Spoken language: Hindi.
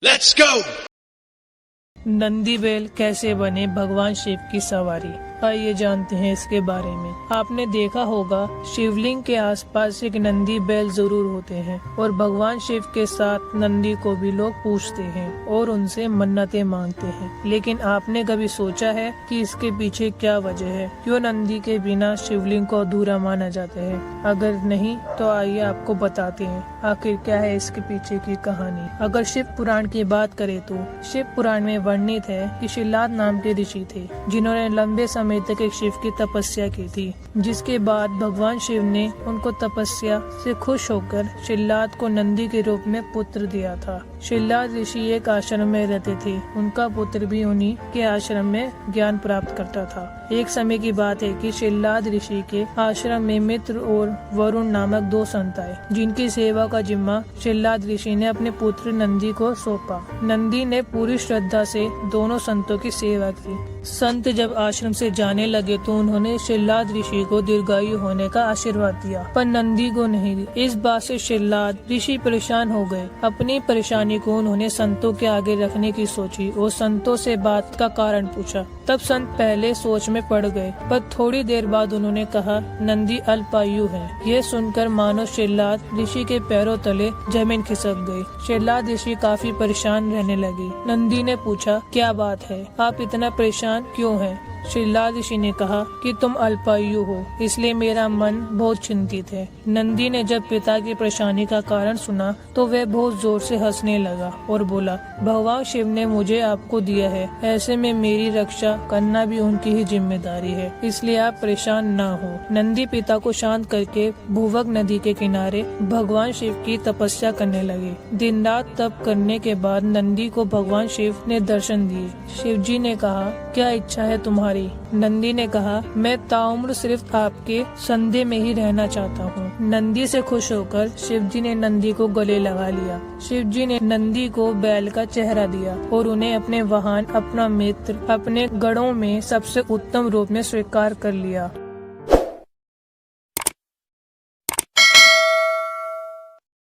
Let's go! नंदी बैल कैसे बने भगवान शिव की सवारी। आइए जानते हैं इसके बारे में। आपने देखा होगा शिवलिंग के आसपास एक नंदी बैल जरूर होते हैं और भगवान शिव के साथ नंदी को भी लोग पूजते हैं और उनसे मन्नतें मांगते हैं। लेकिन आपने कभी सोचा है कि इसके पीछे क्या वजह है? क्यों नंदी के बिना शिवलिंग को अधूरा माना जाता है? अगर नहीं तो आइए आपको बताते हैं आखिर क्या है इसके पीछे की कहानी। अगर शिव पुराण की बात करें तो शिव पुराण में वर्णित है कि शिलाद नाम के ऋषि थे जिन्होंने लंबे समय तक एक शिव की तपस्या की थी, जिसके बाद भगवान शिव ने उनको तपस्या से खुश होकर शिलाद को नंदी के रूप में पुत्र दिया था। शिलाद ऋषि एक आश्रम में रहते थे। उनका पुत्र भी उन्हीं के आश्रम में ज्ञान प्राप्त करता था। एक समय की बात है कि शिलाद ऋषि के आश्रम में मित्र और वरुण नामक दो संत आए, जिनकी सेवा का जिम्मा शिलाद ऋषि ने अपने पुत्र नंदी को सौंपा। नंदी ने पूरी श्रद्धा से दोनों संतों की सेवा की। संत जब आश्रम से जाने लगे तो उन्होंने शिलाद ऋषि को दीर्घायु होने का आशीर्वाद दिया, पर नंदी को नहीं। इस बात से शिलाद ऋषि परेशान हो गए। अपनी परेशानी को उन्होंने संतों के आगे रखने की सोची और संतों से बात का कारण पूछा। तब संत पहले सोच में पड़ गए, पर थोड़ी देर बाद उन्होंने कहा नंदी अल्पायु है। यह सुनकर मानो शिलाद ऋषि के पैरों तले जमीन खिसक गई। शिलाद ऋषि काफी परेशान रहने लगे। नंदी ने पूछा क्या बात है, आप इतना परेशान क्यों हैं? शिलाद ऋषि ने कहा कि तुम अल्पायु हो, इसलिए मेरा मन बहुत चिंतित है। नंदी ने जब पिता की परेशानी का कारण सुना तो वह बहुत जोर से हंसने लगा और बोला, भगवान शिव ने मुझे आपको दिया है, ऐसे में मेरी रक्षा करना भी उनकी ही जिम्मेदारी है, इसलिए आप परेशान न हो। नंदी पिता को शांत करके भूवक नदी के किनारे भगवान शिव की तपस्या करने लगे। दिन रात तप करने के बाद नंदी को भगवान शिव ने दर्शन दिए। शिव जी ने कहा क्या इच्छा है तुम्हारी? नंदी ने कहा मैं ताउम्र सिर्फ आपके संदेह में ही रहना चाहता हूँ। नंदी से खुश होकर शिव जी ने नंदी को गले लगा लिया। शिव जी ने नंदी को बैल का चेहरा दिया और उन्हें अपने वाहन, अपना मित्र, अपने गणों में सबसे उत्तम रूप में स्वीकार कर लिया।